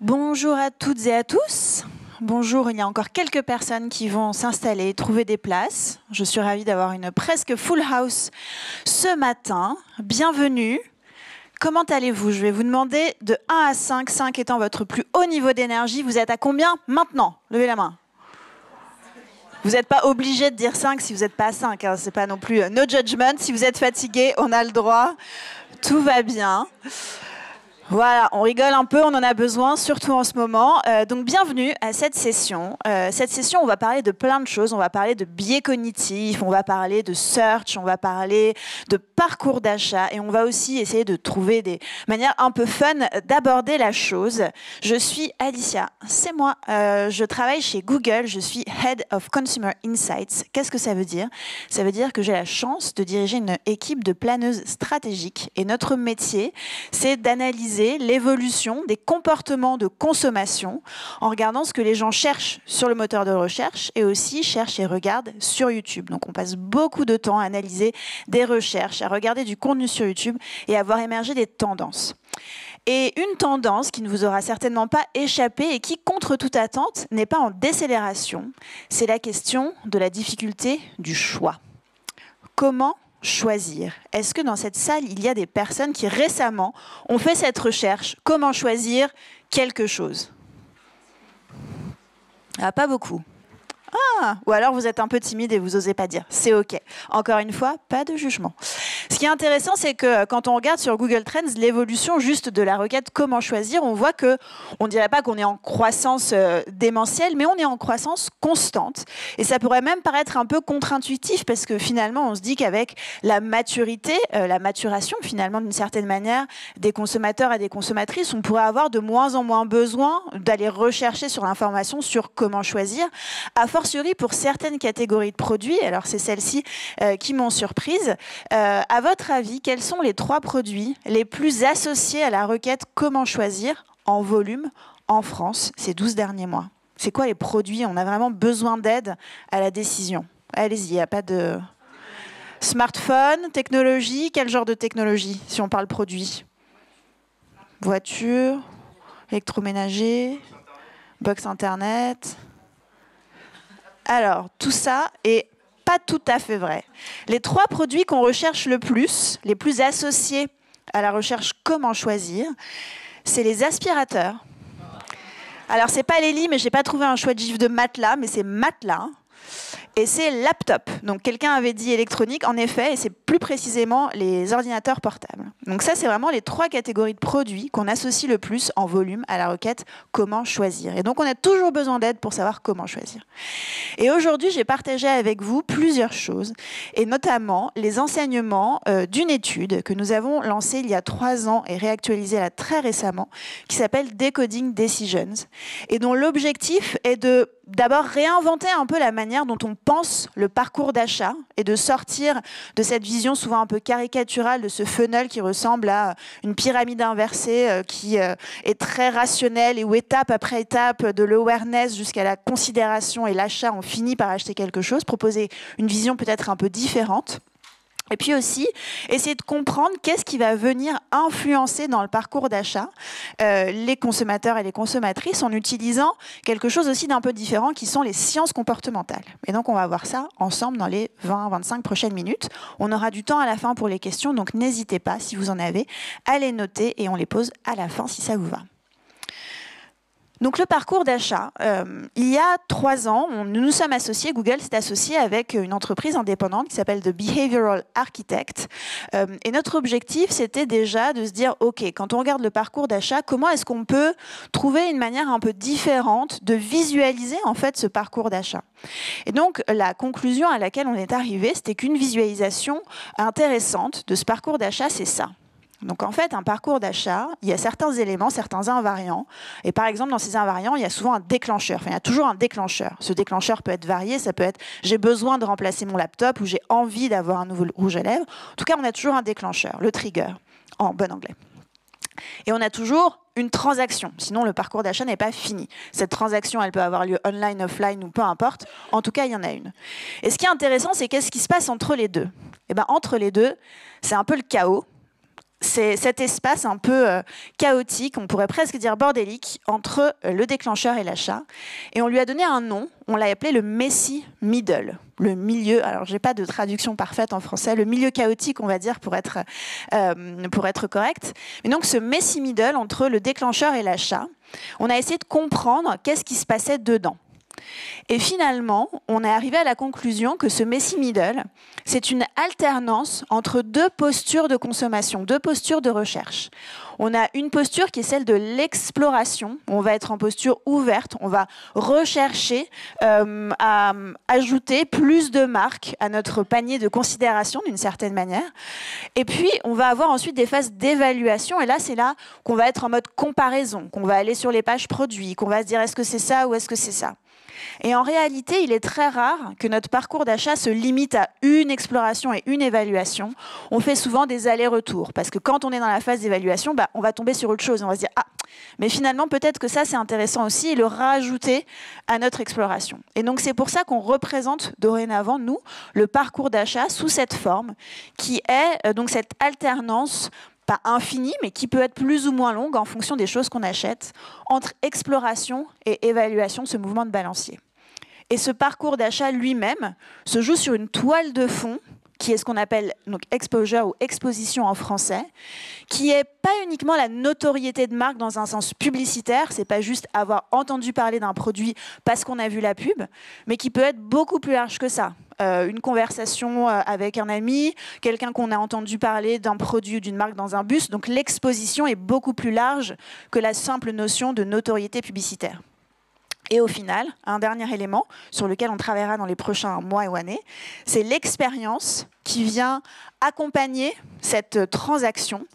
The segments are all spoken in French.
Bonjour à toutes et à tous. Bonjour, il y a encore quelques personnes qui vont s'installer, trouver des places. Je suis ravie d'avoir une presque full house ce matin. Bienvenue. Comment allez-vous? Je vais vous demander de 1 à 5, 5 étant votre plus haut niveau d'énergie. Vous êtes à combien maintenant? Levez la main. Vous n'êtes pas obligé de dire 5 si vous n'êtes pas à 5. Hein. Ce n'est pas non plus no judgment. Si vous êtes fatigué, on a le droit. Tout va bien. Voilà, on rigole un peu, on en a besoin, surtout en ce moment. Donc bienvenue à cette session. Cette session, on va parler de plein de choses. On va parler de biais cognitifs, on va parler de search, on va parler de parcours d'achat et on va aussi essayer de trouver des manières un peu fun d'aborder la chose. Je suis Alicia, c'est moi. Je travaille chez Google, je suis Head of Consumer Insights. Qu'est-ce que ça veut dire? Ça veut dire que j'ai la chance de diriger une équipe de planeuses stratégiques et notre métier, c'est d'analyser l'évolution des comportements de consommation en regardant ce que les gens cherchent sur le moteur de recherche et aussi cherchent et regardent sur YouTube. Donc on passe beaucoup de temps à analyser des recherches, à regarder du contenu sur YouTube et à voir émerger des tendances. Et une tendance qui ne vous aura certainement pas échappé et qui, contre toute attente, n'est pas en décélération, c'est la question de la difficulté du choix. Comment choisir? Est-ce que dans cette salle, il y a des personnes qui récemment ont fait cette recherche? Comment choisir quelque chose? Ah, pas beaucoup. Ah, ou alors vous êtes un peu timide et vous n'osez pas dire. C'est OK. Encore une fois, pas de jugement. Ce qui est intéressant, c'est que quand on regarde sur Google Trends l'évolution juste de la requête « Comment choisir ?», on voit que on ne dirait pas qu'on est en croissance démentielle, mais on est en croissance constante. Et ça pourrait même paraître un peu contre-intuitif parce que finalement, on se dit qu'avec la maturité, la maturation finalement d'une certaine manière des consommateurs et des consommatrices, on pourrait avoir de moins en moins besoin d'aller rechercher sur l'information sur comment choisir, a fortiori pour certaines catégories de produits. Alors c'est celles-ci qui m'ont surprise. À votre avis, quels sont les 3 produits les plus associés à la requête « Comment choisir ?» en volume en France ces 12 derniers mois? C'est quoi les produits? On a vraiment besoin d'aide à la décision. Allez-y, il n'y a pas de... Smartphone, technologie, quel genre de technologie si on parle produit? Voiture, électroménager, box internet. Alors, tout ça est pas tout à fait vrai. Les 3 produits qu'on recherche le plus, les plus associés à la recherche comment choisir, c'est les aspirateurs. Alors, c'est pas les lits, mais j'ai pas trouvé un chouette gif de matelas, mais c'est matelas. Et c'est laptop. Donc quelqu'un avait dit électronique, en effet, et c'est plus précisément les ordinateurs portables. Donc ça, c'est vraiment les 3 catégories de produits qu'on associe le plus en volume à la requête comment choisir. Et donc on a toujours besoin d'aide pour savoir comment choisir. Et aujourd'hui, j'ai partagé avec vous plusieurs choses, et notamment les enseignements d'une étude que nous avons lancée il y a 3 ans et réactualisée là très récemment, qui s'appelle Decoding Decisions, et dont l'objectif est de d'abord réinventer un peu la manière dont on pense le parcours d'achat et de sortir de cette vision souvent un peu caricaturale de ce funnel qui ressemble à une pyramide inversée qui est très rationnelle et où étape après étape de l'awareness jusqu'à la considération et l'achat, on finit par acheter quelque chose, proposer une vision peut-être un peu différente. Et puis aussi, essayer de comprendre qu'est-ce qui va venir influencer dans le parcours d'achat les consommateurs et les consommatrices en utilisant quelque chose aussi d'un peu différent qui sont les sciences comportementales. Et donc, on va voir ça ensemble dans les 20-25 prochaines minutes. On aura du temps à la fin pour les questions, donc n'hésitez pas, si vous en avez, à les noter et on les pose à la fin si ça vous va. Donc le parcours d'achat, il y a 3 ans, nous nous sommes associés, Google s'est associé avec une entreprise indépendante qui s'appelle The Behavioral Architect. Et notre objectif, c'était déjà de se dire, OK, quand on regarde le parcours d'achat, comment est-ce qu'on peut trouver une manière un peu différente de visualiser en fait ce parcours d'achat? Et donc la conclusion à laquelle on est arrivé, c'était qu'une visualisation intéressante de ce parcours d'achat, c'est ça. Donc en fait, un parcours d'achat, il y a certains éléments, certains invariants. Et par exemple, dans ces invariants, il y a souvent un déclencheur. Enfin, il y a toujours un déclencheur. Ce déclencheur peut être varié. Ça peut être « j'ai besoin de remplacer mon laptop » ou « j'ai envie d'avoir un nouveau rouge à lèvres ». En tout cas, on a toujours un déclencheur, le trigger, en bon anglais. Et on a toujours une transaction. Sinon, le parcours d'achat n'est pas fini. Cette transaction, elle peut avoir lieu online, offline ou peu importe. En tout cas, il y en a une. Et ce qui est intéressant, c'est qu'est-ce qui se passe entre les deux? Eh bien, entre les deux, c'est un peu le chaos. c'est cet espace un peu chaotique, on pourrait presque dire bordélique, entre le déclencheur et l'achat. Et on lui a donné un nom, on l'a appelé le messy middle, le milieu, alors j'ai pas de traduction parfaite en français, le milieu chaotique, on va dire, pour être correct. Mais donc ce messy middle, entre le déclencheur et l'achat, on a essayé de comprendre qu'est-ce qui se passait dedans. Et finalement, on est arrivé à la conclusion que ce messy middle, c'est une alternance entre deux postures de consommation, deux postures de recherche. On a une posture qui est celle de l'exploration. On va être en posture ouverte, on va rechercher à ajouter plus de marques à notre panier de considération d'une certaine manière. Et puis, on va avoir ensuite des phases d'évaluation. Et là, c'est là qu'on va être en mode comparaison, qu'on va aller sur les pages produits, qu'on va se dire est-ce que c'est ça ou est-ce que c'est ça. Et en réalité, il est très rare que notre parcours d'achat se limite à une exploration et une évaluation. On fait souvent des allers-retours, parce que quand on est dans la phase d'évaluation, on va tomber sur autre chose. On va se dire « Ah, mais finalement, peut-être que ça, c'est intéressant aussi », et le rajouter à notre exploration. Et donc, c'est pour ça qu'on représente dorénavant, nous, le parcours d'achat sous cette forme, qui est donc cette alternance pas infinie, mais qui peut être plus ou moins longue en fonction des choses qu'on achète, entre exploration et évaluation, ce mouvement de balancier. Et ce parcours d'achat lui-même se joue sur une toile de fond, qui est ce qu'on appelle donc exposure ou exposition en français, qui n'est pas uniquement la notoriété de marque dans un sens publicitaire, c'est pas juste avoir entendu parler d'un produit parce qu'on a vu la pub, mais qui peut être beaucoup plus large que ça. Une conversation avec un ami, quelqu'un qu'on a entendu parler d'un produit ou d'une marque dans un bus. Donc l'exposition est beaucoup plus large que la simple notion de notoriété publicitaire. Et au final, un dernier élément sur lequel on travaillera dans les prochains mois ou années, c'est l'expérience qui vient accompagner cette transaction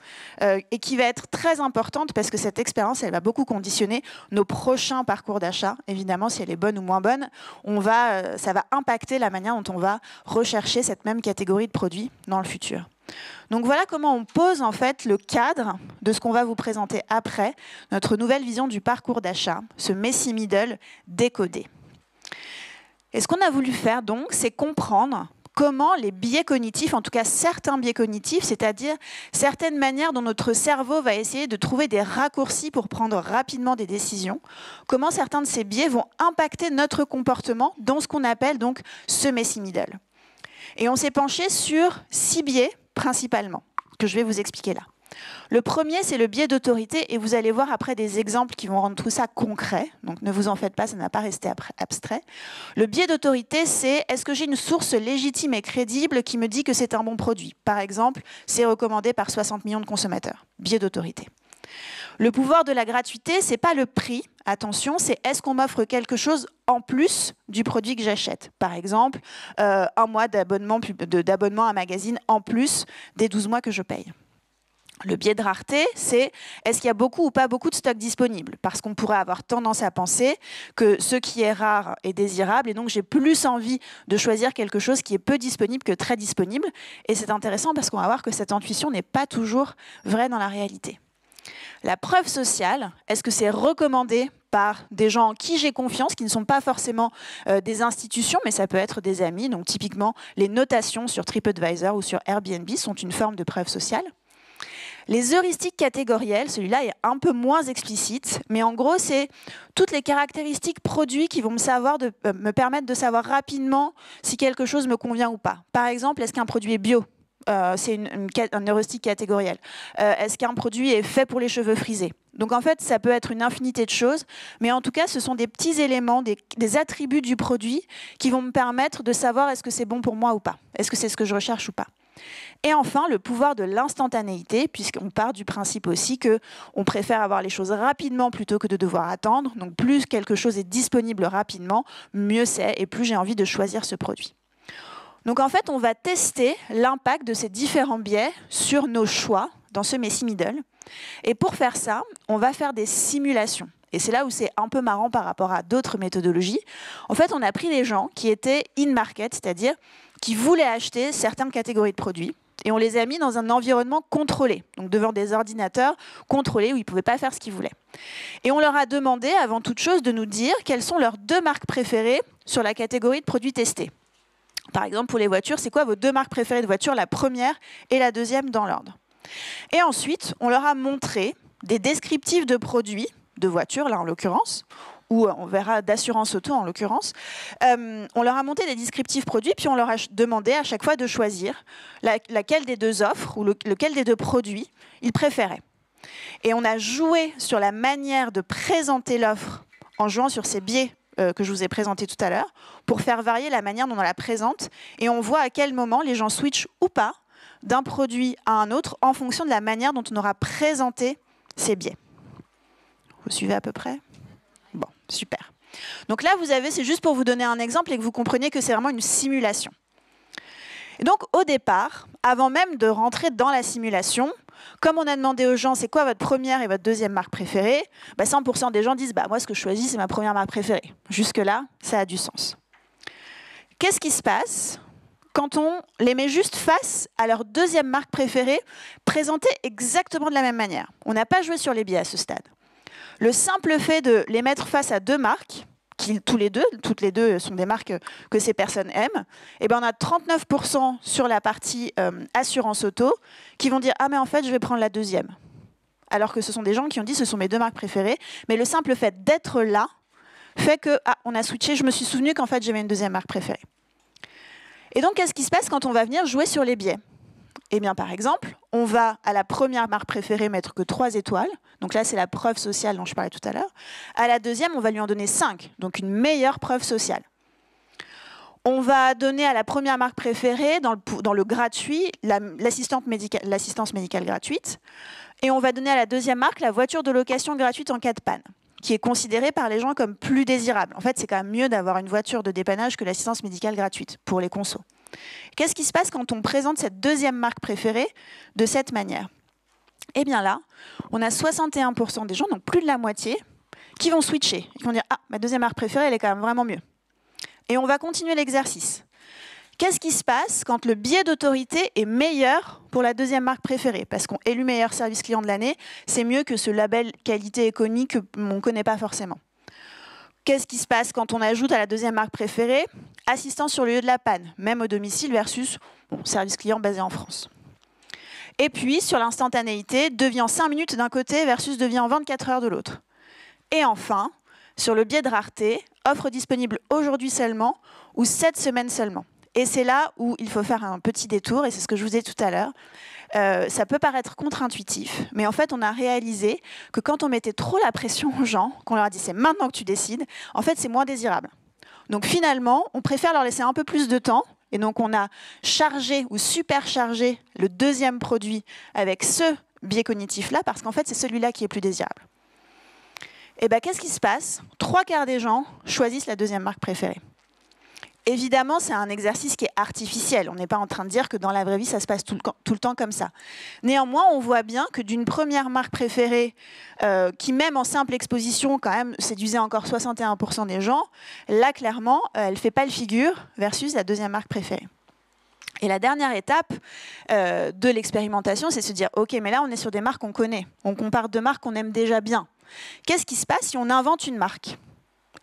et qui va être très importante parce que cette expérience, elle va beaucoup conditionner nos prochains parcours d'achat. Évidemment, si elle est bonne ou moins bonne, ça va impacter la manière dont on va rechercher cette même catégorie de produits dans le futur. Donc voilà comment on pose en fait le cadre de ce qu'on va vous présenter après, notre nouvelle vision du parcours d'achat, ce messy middle décodé. Et ce qu'on a voulu faire donc, c'est comprendre comment les biais cognitifs, en tout cas certains biais cognitifs, c'est-à-dire certaines manières dont notre cerveau va essayer de trouver des raccourcis pour prendre rapidement des décisions, comment certains de ces biais vont impacter notre comportement dans ce qu'on appelle donc ce messy middle. Et on s'est penché sur 6 biais principalement, que je vais vous expliquer là. Le premier, c'est le biais d'autorité, et vous allez voir après des exemples qui vont rendre tout ça concret, donc ne vous en faites pas, ça n'a pas resté abstrait. Le biais d'autorité, c'est est-ce que j'ai une source légitime et crédible qui me dit que c'est un bon produit? Par exemple, c'est recommandé par 60 millions de consommateurs. Biais d'autorité. Le pouvoir de la gratuité, c'est pas le prix, attention, c'est est-ce qu'on m'offre quelque chose en plus du produit que j'achète. Par exemple, un mois d'abonnement à magazine en plus des 12 mois que je paye. Le biais de rareté, c'est est-ce qu'il y a beaucoup ou pas beaucoup de stocks disponibles? Parce qu'on pourrait avoir tendance à penser que ce qui est rare est désirable, et donc j'ai plus envie de choisir quelque chose qui est peu disponible que très disponible. Et c'est intéressant parce qu'on va voir que cette intuition n'est pas toujours vraie dans la réalité. La preuve sociale, est-ce que c'est recommandé par des gens en qui j'ai confiance, qui ne sont pas forcément des institutions, mais ça peut être des amis. Donc typiquement, les notations sur TripAdvisor ou sur Airbnb sont une forme de preuve sociale. Les heuristiques catégorielles, celui-là est un peu moins explicite, mais en gros, c'est toutes les caractéristiques produits qui vont me permettre de savoir rapidement si quelque chose me convient ou pas. Par exemple, est-ce qu'un produit est bio ? C'est un heuristique catégoriel. Est-ce qu'un produit est fait pour les cheveux frisés? Donc en fait, ça peut être une infinité de choses, mais en tout cas, ce sont des petits éléments, des attributs du produit qui vont me permettre de savoir est-ce que c'est bon pour moi ou pas, est-ce que c'est ce que je recherche ou pas. Et enfin, le pouvoir de l'instantanéité, puisqu'on part du principe aussi qu'on préfère avoir les choses rapidement plutôt que de devoir attendre. Donc plus quelque chose est disponible rapidement, mieux c'est, et plus j'ai envie de choisir ce produit. Donc en fait, on va tester l'impact de ces différents biais sur nos choix dans ce messy middle. Et pour faire ça, on va faire des simulations. Et c'est là où c'est un peu marrant par rapport à d'autres méthodologies. En fait, on a pris des gens qui étaient in-market, c'est-à-dire qui voulaient acheter certaines catégories de produits, et on les a mis dans un environnement contrôlé, donc devant des ordinateurs contrôlés où ils ne pouvaient pas faire ce qu'ils voulaient. Et on leur a demandé, avant toute chose, de nous dire quelles sont leurs 2 marques préférées sur la catégorie de produits testés. Par exemple, pour les voitures, c'est quoi vos 2 marques préférées de voitures, la première et la deuxième dans l'ordre? Et ensuite, on leur a montré des descriptifs de produits, de voitures là en l'occurrence, ou on verra d'assurance auto en l'occurrence. On leur a monté des descriptifs produits, puis on leur a demandé à chaque fois de choisir laquelle des deux offres ou lequel des deux produits ils préféraient. Et on a joué sur la manière de présenter l'offre en jouant sur ces biais que je vous ai présentés tout à l'heure, pour faire varier la manière dont on la présente, et on voit à quel moment les gens switchent ou pas d'un produit à un autre en fonction de la manière dont on aura présenté ces biais. Vous suivez à peu près ? Bon, super. Donc là, vous avez, c'est juste pour vous donner un exemple et que vous compreniez que c'est vraiment une simulation. Et donc, au départ, avant même de rentrer dans la simulation, comme on a demandé aux gens, c'est quoi votre première et votre deuxième marque préférée, 100% des gens disent, moi, ce que je choisis, c'est ma première marque préférée. Jusque-là, ça a du sens. Qu'est-ce qui se passe quand on les met juste face à leur deuxième marque préférée, présentée exactement de la même manière? On n'a pas joué sur les biais à ce stade. Le simple fait de les mettre face à deux marques, qui toutes les deux sont des marques que ces personnes aiment, et on a 39% sur la partie assurance auto qui vont dire « Ah mais en fait, je vais prendre la deuxième ». Alors que ce sont des gens qui ont dit « Ce sont mes deux marques préférées ». Mais le simple fait d'être là fait que « Ah, on a switché, je me suis souvenu qu'en fait, j'avais une deuxième marque préférée ». Et donc, qu'est-ce qui se passe quand on va venir jouer sur les biais ? Eh bien, par exemple, on va à la première marque préférée mettre que 3 étoiles. Donc là, c'est la preuve sociale dont je parlais tout à l'heure. À la deuxième, on va lui en donner 5, donc une meilleure preuve sociale. On va donner à la première marque préférée, dans le gratuit, l'assistance médicale gratuite. Et on va donner à la deuxième marque la voiture de location gratuite en cas de panne, qui est considérée par les gens comme plus désirable. En fait, c'est quand même mieux d'avoir une voiture de dépannage que l'assistance médicale gratuite pour les consos. Qu'est-ce qui se passe quand on présente cette deuxième marque préférée de cette manière ? Eh bien là, on a 61% des gens, donc plus de la moitié, qui vont switcher. Ils vont dire « Ah, ma deuxième marque préférée, elle est quand même vraiment mieux ». Et on va continuer l'exercice. Qu'est-ce qui se passe quand le biais d'autorité est meilleur pour la deuxième marque préférée ? Parce qu'on élu meilleur service client de l'année, c'est mieux que ce label qualité économique que on ne connaît pas forcément. Qu'est-ce qui se passe quand on ajoute à la deuxième marque préférée assistance sur le lieu de la panne, même au domicile versus service client basé en France. Et puis, sur l'instantanéité, devis en 5 minutes d'un côté versus devis en 24 heures de l'autre. Et enfin, sur le biais de rareté, offre disponible aujourd'hui seulement ou 7 semaines seulement. Et c'est là où il faut faire un petit détour, et c'est ce que je vous ai dit tout à l'heure. Ça peut paraître contre-intuitif, mais en fait, on a réalisé que quand on mettait trop la pression aux gens, qu'on leur a dit « c'est maintenant que tu décides », en fait, c'est moins désirable. Donc finalement, on préfère leur laisser un peu plus de temps, et donc on a chargé ou superchargé le deuxième produit avec ce biais cognitif-là, parce qu'en fait, c'est celui-là qui est plus désirable. Et bien, qu'est-ce qui se passe ? 3/4 des gens choisissent la deuxième marque préférée. Évidemment, c'est un exercice qui est artificiel. On n'est pas en train de dire que dans la vraie vie, ça se passe tout le temps comme ça. Néanmoins, on voit bien que d'une première marque préférée, qui même en simple exposition, quand même, séduisait encore 61% des gens, là, clairement, elle ne fait pas le figure versus la deuxième marque préférée. Et la dernière étape de l'expérimentation, c'est se dire, OK, mais là, on est sur des marques qu'on connaît. On compare deux marques qu'on aime déjà bien. Qu'est-ce qui se passe si on invente une marque ?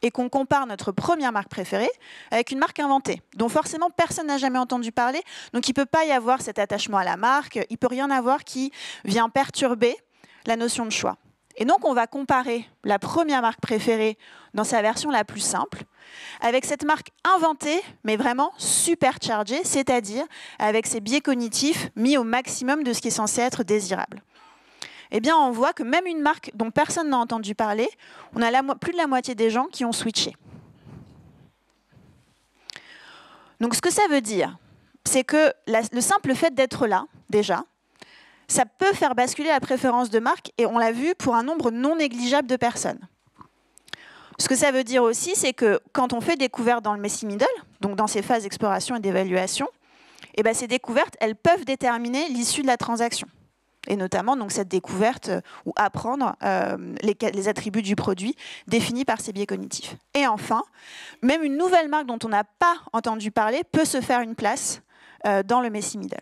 Et qu'on compare notre première marque préférée avec une marque inventée, dont forcément personne n'a jamais entendu parler, donc il ne peut pas y avoir cet attachement à la marque, il ne peut rien avoir qui vient perturber la notion de choix. Et donc on va comparer la première marque préférée dans sa version la plus simple, avec cette marque inventée, mais vraiment superchargée, c'est-à-dire avec ses biais cognitifs mis au maximum de ce qui est censé être désirable. Eh bien, on voit que même une marque dont personne n'a entendu parler, on a plus de la moitié des gens qui ont switché. Donc, ce que ça veut dire, c'est que le simple fait d'être là, déjà, ça peut faire basculer la préférence de marque, et on l'a vu pour un nombre non négligeable de personnes. Ce que ça veut dire aussi, c'est que quand on fait découverte dans le Messy Middle, donc dans ces phases d'exploration et d'évaluation, eh bien, ces découvertes, elles peuvent déterminer l'issue de la transaction. Et notamment donc, cette découverte ou apprendre les attributs du produit définis par ces biais cognitifs. Et enfin, même une nouvelle marque dont on n'a pas entendu parler peut se faire une place dans le Messy Middle.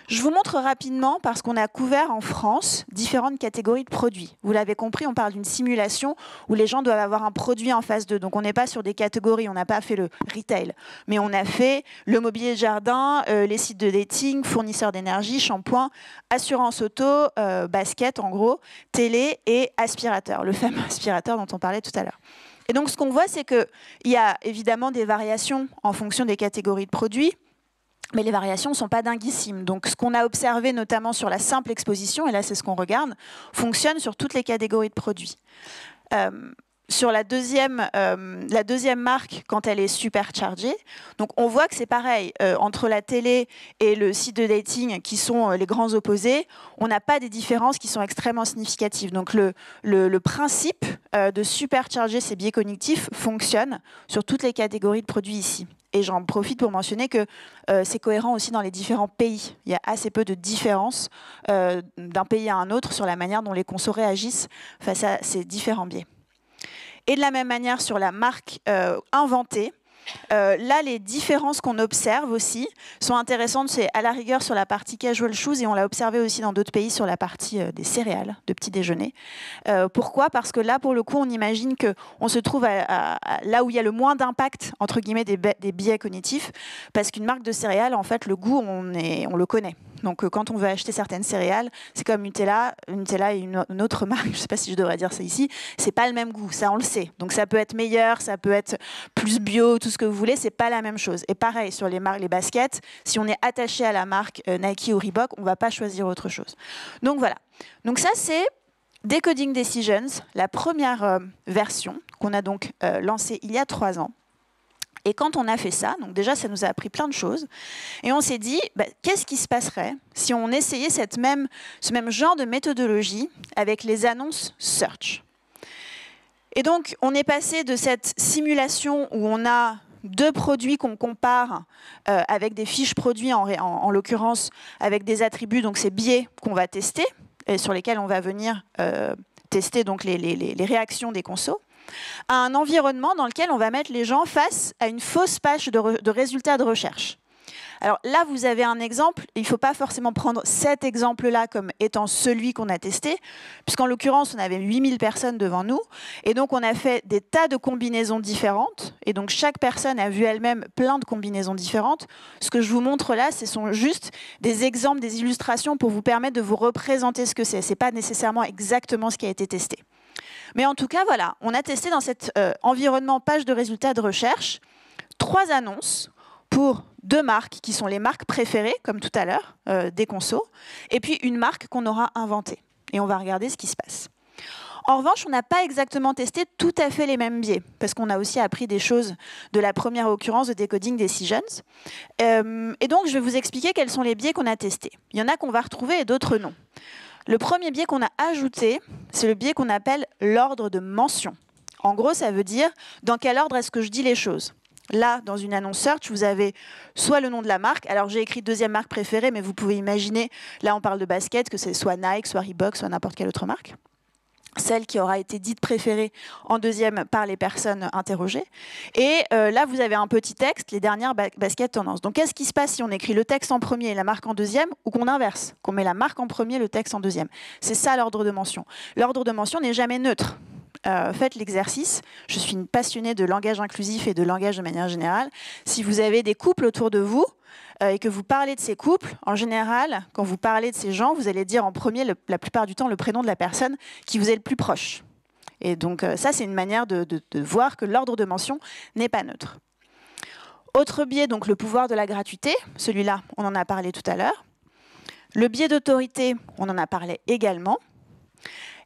Je vous montre rapidement, parce qu'on a couvert en France différentes catégories de produits. Vous l'avez compris, on parle d'une simulation où les gens doivent avoir un produit en face d'eux. Donc on n'est pas sur des catégories, on n'a pas fait le retail, mais on a fait le mobilier de jardin, les sites de dating, fournisseurs d'énergie, shampoing, assurance auto, basket en gros, télé et aspirateur, le fameux aspirateur dont on parlait tout à l'heure. Et donc ce qu'on voit, c'est qu'il y a évidemment des variations en fonction des catégories de produits, mais les variations ne sont pas dinguissimes. Donc ce qu'on a observé notamment sur la simple exposition, et là c'est ce qu'on regarde, fonctionne sur toutes les catégories de produits. Sur la deuxième marque, quand elle est superchargée, donc on voit que c'est pareil, entre la télé et le site de dating, qui sont les grands opposés, on n'a pas des différences qui sont extrêmement significatives. Donc le principe de supercharger ces biais cognitifs fonctionne sur toutes les catégories de produits ici. Et j'en profite pour mentionner que c'est cohérent aussi dans les différents pays. Il y a assez peu de différences d'un pays à un autre sur la manière dont les consos réagissent face à ces différents biais. Et de la même manière sur la marque inventée, là, les différences qu'on observe aussi sont intéressantes. C'est à la rigueur sur la partie casual shoes et on l'a observé aussi dans d'autres pays sur la partie des céréales de petit déjeuner. Pourquoi ? Parce que là, pour le coup, on imagine qu'on se trouve là où il y a le moins d'impact, entre guillemets, des biais cognitifs, parce qu'une marque de céréales, en fait, le goût, on le connaît. Donc, quand on veut acheter certaines céréales, c'est comme Nutella et une autre marque, je ne sais pas si je devrais dire ça ici, c'est pas le même goût, ça on le sait. Donc, ça peut être meilleur, ça peut être plus bio, tout ce que vous voulez, c'est pas la même chose. Et pareil, sur les baskets, si on est attaché à la marque Nike ou Reebok, on ne va pas choisir autre chose. Donc, voilà. Donc, ça, c'est Decoding Decisions, la première version qu'on a donc lancée il y a 3 ans. Et quand on a fait ça, donc déjà, ça nous a appris plein de choses. Et on s'est dit, qu'est-ce qui se passerait si on essayait ce même genre de méthodologie avec les annonces search ? Et donc, on est passé de cette simulation où on a 2 produits qu'on compare avec des fiches produits, en l'occurrence, avec des attributs, donc ces biais qu'on va tester, et sur lesquels on va venir tester donc les réactions des consos, à un environnement dans lequel on va mettre les gens face à une fausse page de résultats de recherche. Alors là, vous avez un exemple. Il ne faut pas forcément prendre cet exemple-là comme étant celui qu'on a testé, puisqu'en l'occurrence, on avait 8000 personnes devant nous. Et donc, on a fait des tas de combinaisons différentes. Et donc, chaque personne a vu elle-même plein de combinaisons différentes. Ce que je vous montre là, ce sont juste des exemples, des illustrations pour vous permettre de vous représenter ce que c'est. Ce n'est pas nécessairement exactement ce qui a été testé. Mais en tout cas, voilà, on a testé dans cet environnement page de résultats de recherche 3 annonces pour 2 marques qui sont les marques préférées, comme tout à l'heure, des consos, et puis une marque qu'on aura inventée. Et on va regarder ce qui se passe. En revanche, on n'a pas exactement testé tout à fait les mêmes biais, parce qu'on a aussi appris des choses de la première occurrence de Decoding Decisions. Et donc, je vais vous expliquer quels sont les biais qu'on a testés. Il y en a qu'on va retrouver et d'autres non. Le premier biais qu'on a ajouté, c'est le biais qu'on appelle l'ordre de mention. En gros, ça veut dire dans quel ordre est-ce que je dis les choses. Là, dans une annonce search, vous avez soit le nom de la marque. Alors, j'ai écrit 2e marque préférée, mais vous pouvez imaginer, là, on parle de basket, que c'est soit Nike, soit Reebok, soit n'importe quelle autre marque. Celle qui aura été dite préférée en 2e par les personnes interrogées. Et là, vous avez un petit texte, les dernières baskets tendances. Donc, qu'est-ce qui se passe si on écrit le texte en premier et la marque en 2e, ou qu'on inverse, qu'on met la marque en premier, le texte en 2e? C'est ça l'ordre de mention. L'ordre de mention n'est jamais neutre. Faites l'exercice. Je suis une passionnée de langage inclusif et de langage de manière générale. Si vous avez des couples autour de vous et que vous parlez de ces couples, en général, quand vous parlez de ces gens, vous allez dire en premier, la plupart du temps, le prénom de la personne qui vous est le plus proche. Et donc ça, c'est une manière de voir que l'ordre de mention n'est pas neutre. Autre biais, donc le pouvoir de la gratuité. Celui-là, on en a parlé tout à l'heure. Le biais d'autorité, on en a parlé également.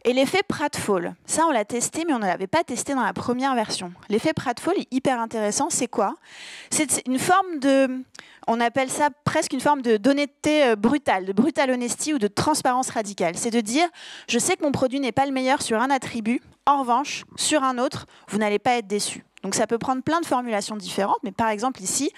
Et l'effet pratfall, ça on l'a testé, mais on ne l'avait pas testé dans la première version. L'effet pratfall est hyper intéressant. C'est quoi? C'est une forme de, on appelle ça presque une forme d'honnêteté brutale, de brutale honesty ou de transparence radicale. C'est de dire, je sais que mon produit n'est pas le meilleur sur un attribut, en revanche, sur un autre, vous n'allez pas être déçu. Donc ça peut prendre plein de formulations différentes, mais par exemple ici,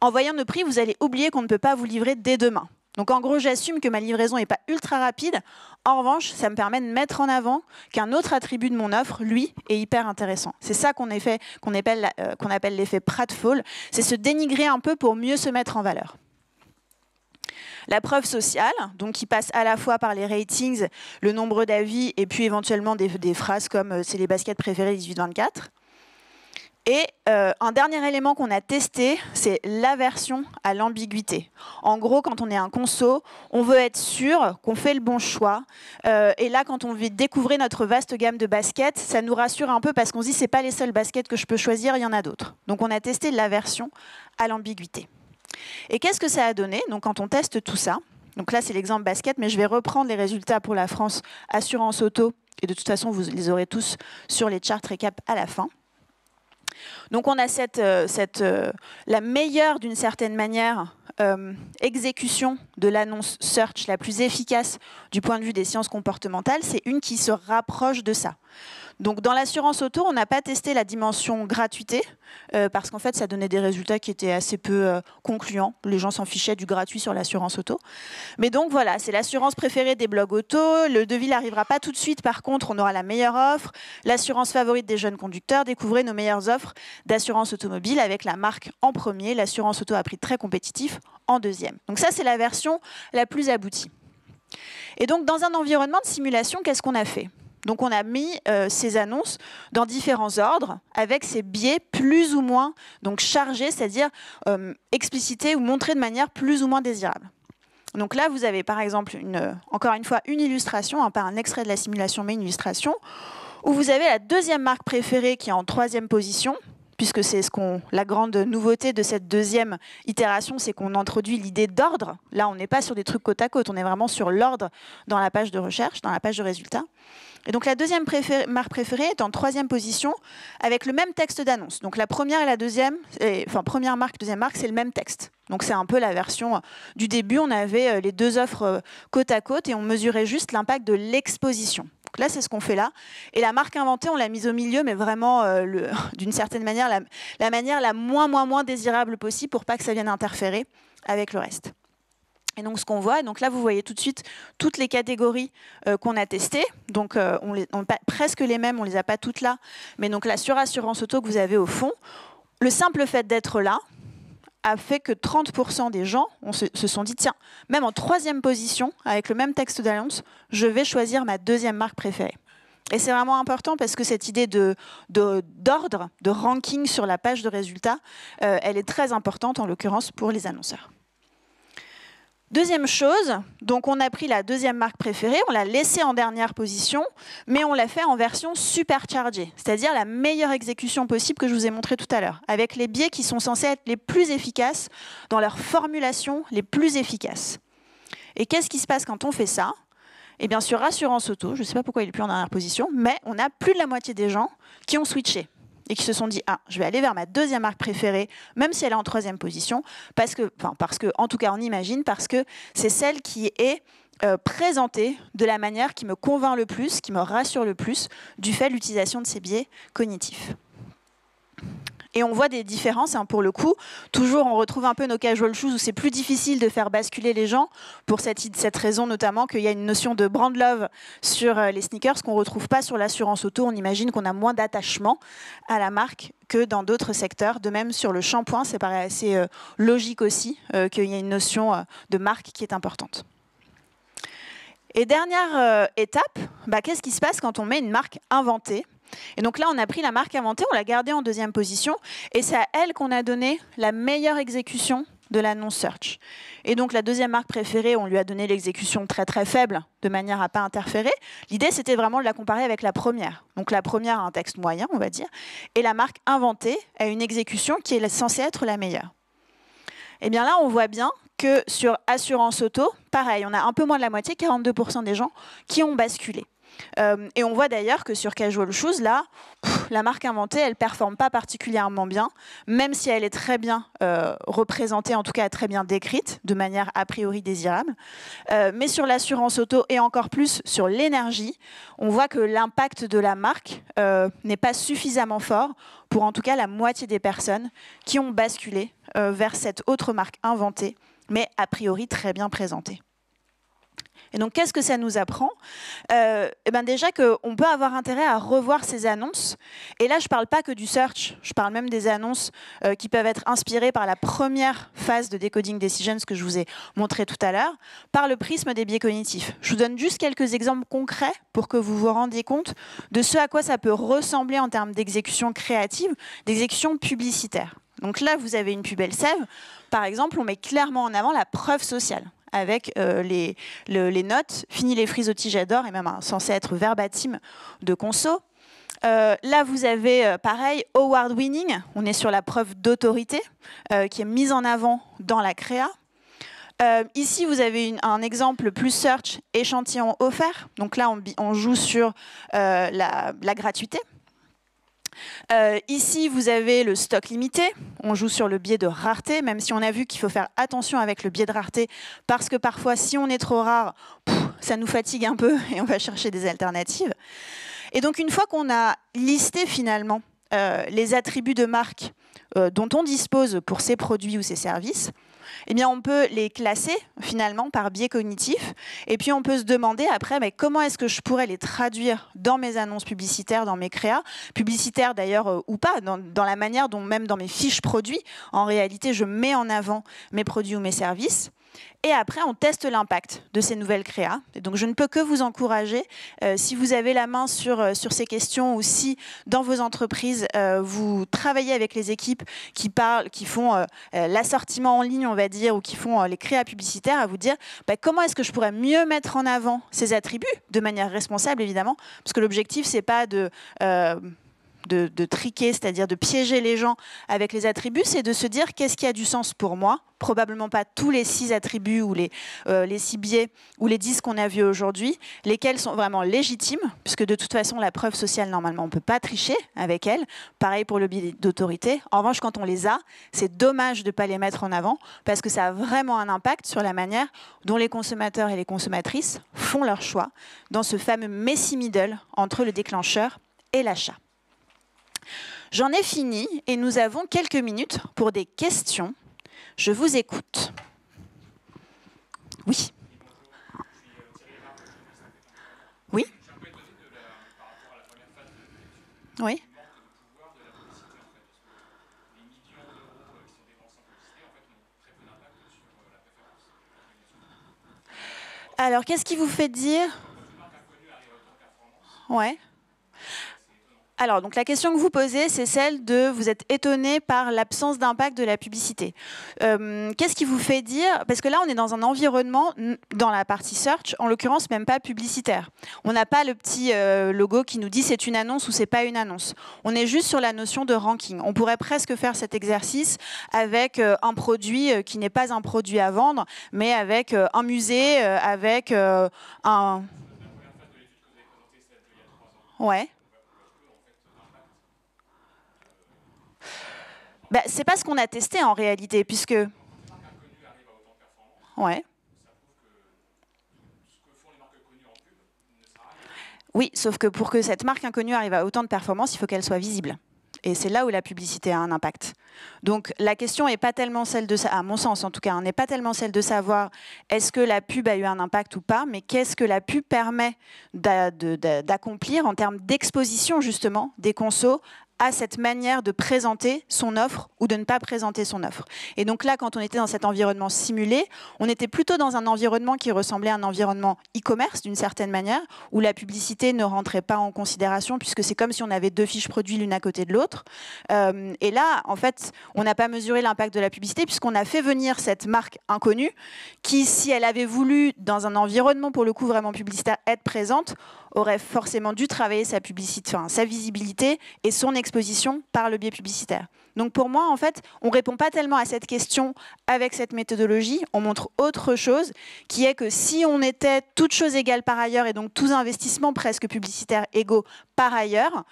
en voyant nos prix, vous allez oublier qu'on ne peut pas vous livrer dès demain. Donc en gros, j'assume que ma livraison n'est pas ultra rapide. En revanche, ça me permet de mettre en avant qu'un autre attribut de mon offre, lui, est hyper intéressant. C'est ça qu'on appelle l'effet pratfall. C'est se dénigrer un peu pour mieux se mettre en valeur. La preuve sociale, donc qui passe à la fois par les ratings, le nombre d'avis et puis éventuellement des phrases comme c'est les baskets préférées 18-24. Et un dernier élément qu'on a testé, c'est l'aversion à l'ambiguïté. En gros, quand on est un conso, on veut être sûr qu'on fait le bon choix. Et là, quand on veut découvrir notre vaste gamme de baskets, ça nous rassure un peu parce qu'on se dit c'est pas les seules baskets que je peux choisir, il y en a d'autres. Donc on a testé l'aversion à l'ambiguïté. Et qu'est-ce que ça a donné? Donc quand on teste tout ça, donc là c'est l'exemple basket, mais je vais reprendre les résultats pour la France assurance auto. Et de toute façon, vous les aurez tous sur les charts récap à la fin. Donc on a la meilleure, d'une certaine manière, exécution de l'annonce search la plus efficace du point de vue des sciences comportementales, c'est une qui se rapproche de ça. Donc dans l'assurance auto, on n'a pas testé la dimension gratuité, parce qu'en fait ça donnait des résultats qui étaient assez peu concluants. Les gens s'en fichaient du gratuit sur l'assurance auto. Mais donc voilà, c'est l'assurance préférée des blogs auto. Le devis n'arrivera pas tout de suite, par contre on aura la meilleure offre. L'assurance favorite des jeunes conducteurs, découvrez nos meilleures offres d'assurance automobile avec la marque en premier, l'assurance auto à prix très compétitif en deuxième. Donc ça c'est la version la plus aboutie. Et donc dans un environnement de simulation, qu'est-ce qu'on a fait ? Donc on a mis ces annonces dans différents ordres avec ces biais plus ou moins donc chargés, c'est-à-dire explicités ou montrés de manière plus ou moins désirable. Donc là, vous avez par exemple, encore une fois, une illustration, hein, pas un extrait de la simulation, mais une illustration, où vous avez la deuxième marque préférée qui est en troisième position, puisque c'est la grande nouveauté de cette deuxième itération, c'est qu'on introduit l'idée d'ordre. Là, on n'est pas sur des trucs côte à côte, on est vraiment sur l'ordre dans la page de recherche, dans la page de résultats. Et donc la deuxième marque préférée est en troisième position avec le même texte d'annonce. Donc la première et la deuxième, première marque, deuxième marque, c'est le même texte. Donc c'est un peu la version du début. On avait les deux offres côte à côte et on mesurait juste l'impact de l'exposition. Donc là, c'est ce qu'on fait là. Et la marque inventée, on l'a mise au milieu, mais vraiment, d'une certaine manière, la manière la moins désirable possible pour pas que ça vienne interférer avec le reste. Et donc ce qu'on voit, donc là vous voyez tout de suite toutes les catégories qu'on a testées. Donc presque les mêmes, on les a pas toutes là, mais donc la surassurance auto que vous avez au fond, le simple fait d'être là a fait que 30% des gens se sont dit tiens, même en troisième position, avec le même texte d'annonce, je vais choisir ma deuxième marque préférée. Et c'est vraiment important parce que cette idée d'ordre, de ranking sur la page de résultats, elle est très importante en l'occurrence pour les annonceurs. Deuxième chose, donc on a pris la deuxième marque préférée, on l'a laissée en dernière position, mais on l'a fait en version superchargée, c'est-à-dire la meilleure exécution possible que je vous ai montré tout à l'heure, avec les biais qui sont censés être les plus efficaces dans leur formulation les plus efficaces. Et qu'est-ce qui se passe quand on fait ça ? Eh bien sur Assurance Auto, je ne sais pas pourquoi il n'est plus en dernière position, mais on a plus de la moitié des gens qui ont switché et qui se sont dit « Ah, je vais aller vers ma deuxième marque préférée, même si elle est en troisième position, parce que, en tout cas, on imagine, parce que c'est celle qui est présentée de la manière qui me convainc le plus, qui me rassure le plus, du fait de l'utilisation de ces biais cognitifs. » Et on voit des différences, hein, pour le coup. Toujours, on retrouve un peu nos casual shoes où c'est plus difficile de faire basculer les gens, pour cette raison notamment qu'il y a une notion de brand love sur les sneakers qu'on ne retrouve pas sur l'assurance auto. On imagine qu'on a moins d'attachement à la marque que dans d'autres secteurs. De même, sur le shampoing, ça paraît assez logique aussi qu'il y ait une notion de marque qui est importante. Et dernière étape, qu'est-ce qui se passe quand on met une marque inventée ? Et donc là, on a pris la marque inventée, on l'a gardée en deuxième position, et c'est à elle qu'on a donné la meilleure exécution de l'annonce search. Et donc la deuxième marque préférée, on lui a donné l'exécution très très faible, de manière à ne pas interférer. L'idée, c'était vraiment de la comparer avec la première. Donc la première a un texte moyen, on va dire, et la marque inventée a une exécution qui est censée être la meilleure. Et bien là, on voit bien que sur Assurance Auto, pareil, on a un peu moins de la moitié, 42% des gens qui ont basculé. Et on voit d'ailleurs que sur Casual Shoes, là, la marque inventée, elle ne performe pas particulièrement bien, même si elle est très bien représentée, en tout cas très bien décrite, de manière a priori désirable. Mais sur l'assurance auto et encore plus sur l'énergie, on voit que l'impact de la marque n'est pas suffisamment fort pour en tout cas la moitié des personnes qui ont basculé vers cette autre marque inventée, mais a priori très bien présentée. Et donc, qu'est-ce que ça nous apprend? Eh ben déjà qu'on peut avoir intérêt à revoir ces annonces. Et là, je ne parle pas que du search, je parle même des annonces qui peuvent être inspirées par la première phase de Decoding Decisions que je vous ai montré tout à l'heure, par le prisme des biais cognitifs. Je vous donne juste quelques exemples concrets pour que vous vous rendiez compte de ce à quoi ça peut ressembler en termes d'exécution créative, d'exécution publicitaire. Donc là, vous avez une pub LSEV. Par exemple, on met clairement en avant la preuve sociale, avec les notes, fini les frisottis, j'adore, et même censé être verbatim de conso. Là, vous avez, pareil, award winning, on est sur la preuve d'autorité qui est mise en avant dans la créa. Ici, vous avez un exemple plus search, échantillon offert. Donc là, on joue sur la gratuité. Ici, vous avez le stock limité. On joue sur le biais de rareté, même si on a vu qu'il faut faire attention avec le biais de rareté, parce que parfois, si on est trop rare, ça nous fatigue un peu et on va chercher des alternatives. Et donc, une fois qu'on a listé finalement les attributs de marque dont on dispose pour ces produits ou ces services, eh bien, on peut les classer finalement par biais cognitif. Et puis, on peut se demander après, mais comment est-ce que je pourrais les traduire dans mes annonces publicitaires, dans mes créas, publicitaires d'ailleurs ou pas, dans la manière dont même dans mes fiches produits, en réalité, je mets en avant mes produits ou mes services. Et après, on teste l'impact de ces nouvelles créas. Et donc, je ne peux que vous encourager, si vous avez la main sur ces questions ou si, dans vos entreprises, vous travaillez avec les équipes qui font l'assortiment en ligne, on va dire, ou qui font les créas publicitaires, à vous dire comment est-ce que je pourrais mieux mettre en avant ces attributs, de manière responsable, évidemment, parce que l'objectif, c'est pas de triquer, c'est-à-dire de piéger les gens avec les attributs, c'est de se dire qu'est-ce qui a du sens pour moi, probablement pas tous les 6 attributs ou les 6 biais ou les 10 qu'on a vus aujourd'hui, lesquels sont vraiment légitimes, puisque de toute façon, la preuve sociale, normalement, on ne peut pas tricher avec elle. Pareil pour le biais d'autorité. En revanche, quand on les a, c'est dommage de ne pas les mettre en avant, parce que ça a vraiment un impact sur la manière dont les consommateurs et les consommatrices font leur choix dans ce fameux messy middle entre le déclencheur et l'achat. J'en ai fini et nous avons quelques minutes pour des questions. Je vous écoute. Oui. Oui. Oui. Alors, qu'est-ce qui vous fait dire? Ouais. Alors, donc la question que vous posez, c'est celle de vous êtes étonné par l'absence d'impact de la publicité. Qu'est-ce qui vous fait dire? Parce que là, on est dans un environnement, dans la partie search, en l'occurrence, même pas publicitaire. On n'a pas le petit logo qui nous dit c'est une annonce ou c'est pas une annonce. On est juste sur la notion de ranking. On pourrait presque faire cet exercice avec un produit qui n'est pas un produit à vendre, mais avec un musée, avec un... Ouais. C'est pas ce qu'on a testé en réalité, puisque... Ouais. Oui, sauf que pour que cette marque inconnue arrive à autant de performance, il faut qu'elle soit visible. Et c'est là où la publicité a un impact. Donc la question n'est pas tellement celle de, à mon sens en tout cas, n'est pas tellement celle de savoir est-ce que la pub a eu un impact ou pas, mais qu'est-ce que la pub permet d'accomplir en termes d'exposition justement des consos à cette manière de présenter son offre ou de ne pas présenter son offre. Et donc là, quand on était dans cet environnement simulé, on était plutôt dans un environnement qui ressemblait à un environnement e-commerce d'une certaine manière, où la publicité ne rentrait pas en considération, puisque c'est comme si on avait 2 fiches produits l'une à côté de l'autre. Et là, en fait, on n'a pas mesuré l'impact de la publicité, puisqu'on a fait venir cette marque inconnue, qui, si elle avait voulu, dans un environnement pour le coup vraiment publicitaire, être présente, aurait forcément dû travailler sa publicité, enfin, sa visibilité et son exposition par le biais publicitaire. Donc pour moi, en fait, on ne répond pas tellement à cette question avec cette méthodologie, on montre autre chose, qui est que si on était toutes choses égales par ailleurs, et donc tous investissements presque publicitaires égaux par ailleurs,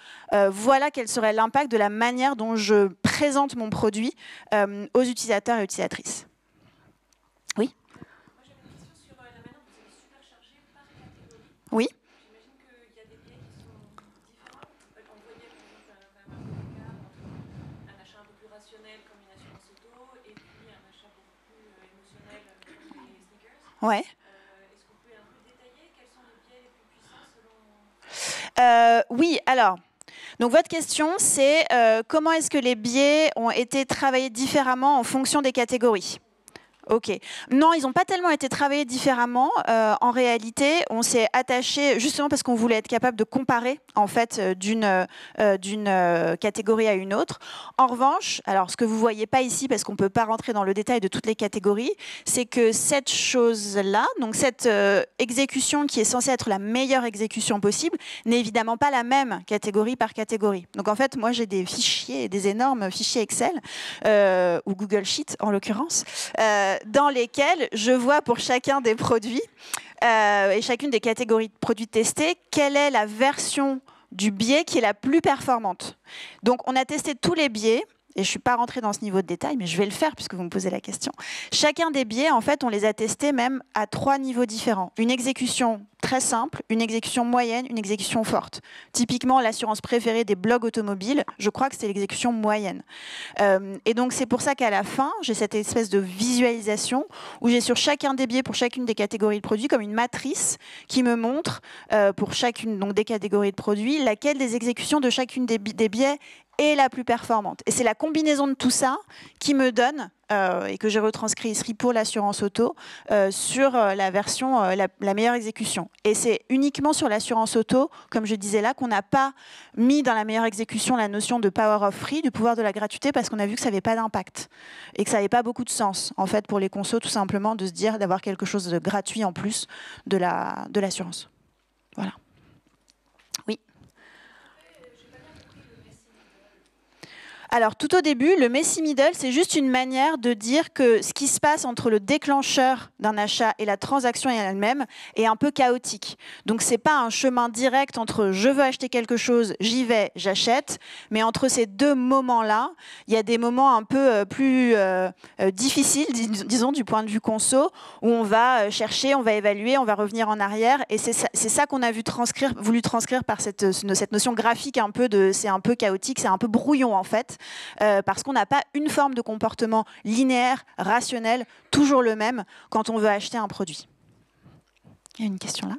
voilà quel serait l'impact de la manière dont je présente mon produit aux utilisateurs et utilisatrices. Oui. Moi j'avais une question sur la manière dont vous avez superchargé par catégorie. Oui. J'imagine qu'il y a des biais qui sont différents. On voyait par exemple un écart entre un achat un peu plus rationnel comme une assurance auto et puis un achat beaucoup plus émotionnel comme les sneakers. Ouais. Est-ce que vous pouvez un peu détailler Oui, alors, donc votre question, c'est comment est-ce que les biais ont été travaillés différemment en fonction des catégories? Ok. Non, ils n'ont pas tellement été travaillés différemment. En réalité, on s'est attaché, justement parce qu'on voulait être capable de comparer en fait d'une catégorie à une autre. En revanche, alors ce que vous voyez pas ici, parce qu'on peut pas rentrer dans le détail de toutes les catégories, c'est que cette chose-là, donc cette exécution qui est censée être la meilleure exécution possible, n'est évidemment pas la même catégorie par catégorie. Donc en fait, moi j'ai des fichiers, des énormes fichiers Excel ou Google Sheet en l'occurrence. Dans lesquels je vois pour chacun des produits et chacune des catégories de produits testés, quelle est la version du biais qui est la plus performante. Donc on a testé tous les biais, et je ne suis pas rentrée dans ce niveau de détail, mais je vais le faire puisque vous me posez la question. Chacun des biais, en fait, on les a testés même à 3 niveaux différents. Une exécution très simple, une exécution moyenne, une exécution forte. Typiquement, l'assurance préférée des blogs automobiles, je crois que c'est l'exécution moyenne. Et donc, c'est pour ça qu'à la fin, j'ai cette espèce de visualisation où j'ai sur chacun des biais, pour chacune des catégories de produits, comme une matrice qui me montre, pour chacune donc, des catégories de produits, laquelle des exécutions de chacune des biais est la plus performante. Et c'est la combinaison de tout ça qui me donne, et que j'ai retranscrit ici pour l'assurance auto, sur la version, la meilleure exécution. Et c'est uniquement sur l'assurance auto, comme je disais là, qu'on n'a pas mis dans la meilleure exécution la notion de power of free, du pouvoir de la gratuité, parce qu'on a vu que ça n'avait pas d'impact et que ça n'avait pas beaucoup de sens, en fait, pour les consos, tout simplement, de se dire d'avoir quelque chose de gratuit en plus de l'assurance. Voilà. Oui. Alors, tout au début, le messy middle, c'est juste une manière de dire que ce qui se passe entre le déclencheur d'un achat et la transaction elle-même est un peu chaotique. Donc, ce n'est pas un chemin direct entre je veux acheter quelque chose, j'y vais, j'achète. Mais entre ces deux moments-là, il y a des moments un peu plus difficiles, disons, du point de vue conso, où on va chercher, on va évaluer, on va revenir en arrière. Et c'est ça qu'on a voulu transcrire par cette notion graphique un peu de c'est un peu chaotique, c'est un peu brouillon en fait. Parce qu'on n'a pas une forme de comportement linéaire, rationnel, toujours le même quand on veut acheter un produit. Il y a une question là.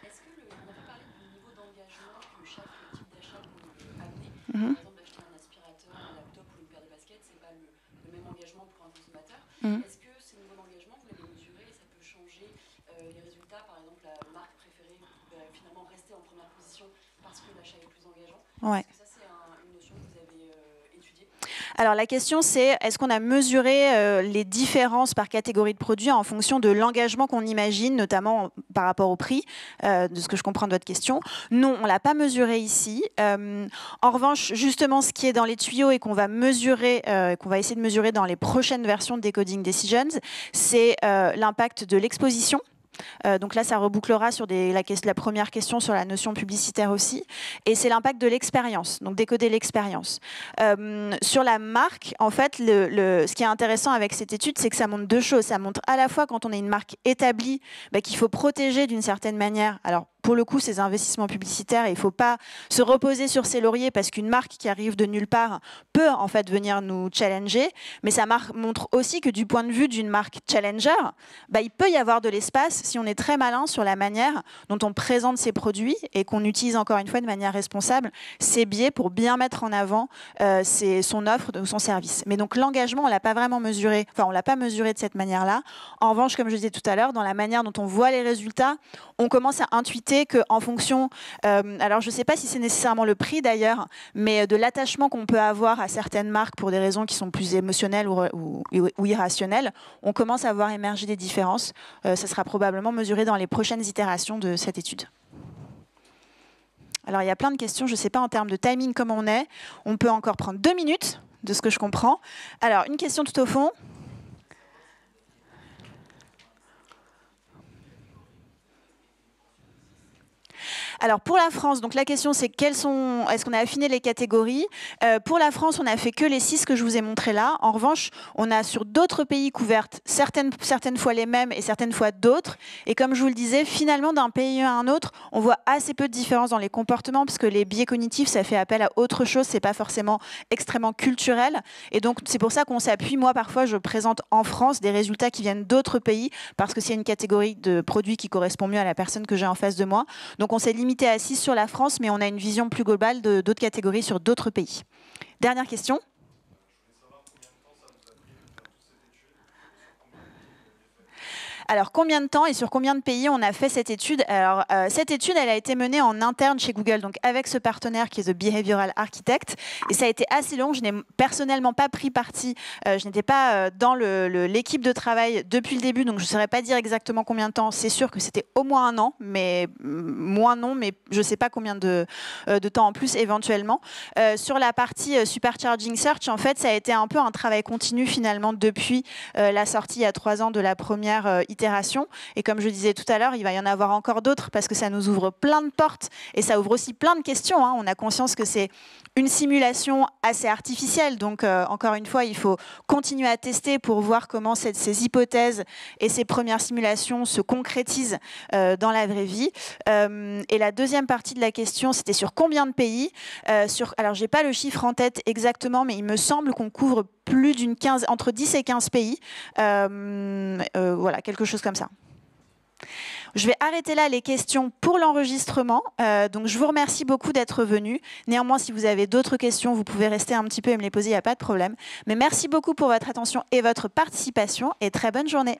Est-ce que on a parlé du niveau d'engagement que chaque type d'achat peut amener? Par exemple, acheter un aspirateur, un laptop ou une paire de baskets, c'est pas le même engagement pour un consommateur. Est-ce que ces niveaux d'engagement, vous l'avez mesuré et ça peut changer les résultats? Par exemple, la marque préférée peut finalement rester en première position parce que l'achat est plus engageant. Ouais. Est-ce que ça, c'est une notion que vous avez étudiée? Alors la question c'est, est-ce qu'on a mesuré les différences par catégorie de produits en fonction de l'engagement qu'on imagine, notamment par rapport au prix, de ce que je comprends de votre question? Non, on ne l'a pas mesuré ici. En revanche, justement, ce qui est dans les tuyaux et qu'on va mesurer, qu'on va essayer de mesurer dans les prochaines versions de Decoding Decisions, c'est l'impact de l'exposition. Donc là, ça rebouclera sur la première question sur la notion publicitaire aussi. Et c'est l'impact de l'expérience, donc décoder l'expérience. Sur la marque, en fait, ce qui est intéressant avec cette étude, c'est que ça montre deux choses. Ça montre à la fois, quand on est une marque établie, qu'il faut protéger d'une certaine manière. Alors, pour le coup, ces investissements publicitaires, il ne faut pas se reposer sur ses lauriers parce qu'une marque qui arrive de nulle part peut en fait venir nous challenger. Mais ça montre aussi que du point de vue d'une marque challenger, il peut y avoir de l'espace si on est très malin sur la manière dont on présente ses produits et qu'on utilise encore une fois de manière responsable ses biais pour bien mettre en avant son offre ou son service. Mais donc l'engagement, on l'a pas vraiment mesuré, enfin on l'a pas mesuré de cette manière-là. En revanche, comme je disais tout à l'heure, dans la manière dont on voit les résultats, on commence à intuiter qu'en fonction, alors je ne sais pas si c'est nécessairement le prix d'ailleurs, mais de l'attachement qu'on peut avoir à certaines marques pour des raisons qui sont plus émotionnelles ou irrationnelles, on commence à voir émerger des différences. Ça sera probablement mesuré dans les prochaines itérations de cette étude. Alors il y a plein de questions, je ne sais pas en termes de timing comment on est. On peut encore prendre 2 minutes, de ce que je comprends. Alors une question tout au fond. Alors pour la France, donc la question c'est est-ce qu'on a affiné les catégories? Pour la France, on n'a fait que les 6 que je vous ai montrés là. En revanche, on a sur d'autres pays couvertes certaines fois les mêmes et certaines fois d'autres. Et comme je vous le disais, finalement d'un pays à un autre, on voit assez peu de différence dans les comportements parce que les biais cognitifs, ça fait appel à autre chose, c'est pas forcément extrêmement culturel. Et donc c'est pour ça qu'on s'appuie. Moi, parfois, je présente en France des résultats qui viennent d'autres pays parce que c'est une catégorie de produits qui correspond mieux à la personne que j'ai en face de moi. Donc on s'est limité limité à 6 sur la France, mais on a une vision plus globale d'autres catégories sur d'autres pays. Dernière question. Alors, combien de temps et sur combien de pays on a fait cette étude? Alors, cette étude, elle a été menée en interne chez Google, donc avec ce partenaire qui est The Behavioral Architect. Et ça a été assez long. Je n'ai personnellement pas pris parti. Je n'étais pas dans l'équipe de travail depuis le début, donc je ne saurais pas dire exactement combien de temps. C'est sûr que c'était au moins 1 an, mais moins non, mais je ne sais pas combien de temps en plus éventuellement. Sur la partie Supercharging Search, en fait, ça a été un peu un travail continu finalement depuis la sortie il y a 3 ans de la première itération. Et comme je disais tout à l'heure, il va y en avoir encore d'autres parce que ça nous ouvre plein de portes et ça ouvre aussi plein de questions. On a conscience que c'est une simulation assez artificielle. Donc, encore une fois, il faut continuer à tester pour voir comment ces hypothèses et ces premières simulations se concrétisent dans la vraie vie. Et la deuxième partie de la question, c'était sur combien de pays. Alors, je n'ai pas le chiffre en tête exactement, mais il me semble qu'on couvre plus entre 10 et 15 pays. Voilà, quelque chose comme ça. Je vais arrêter là les questions pour l'enregistrement. Donc, je vous remercie beaucoup d'être venus. Néanmoins, si vous avez d'autres questions, vous pouvez rester un petit peu et me les poser, il n'y a pas de problème. Mais merci beaucoup pour votre attention et votre participation et très bonne journée.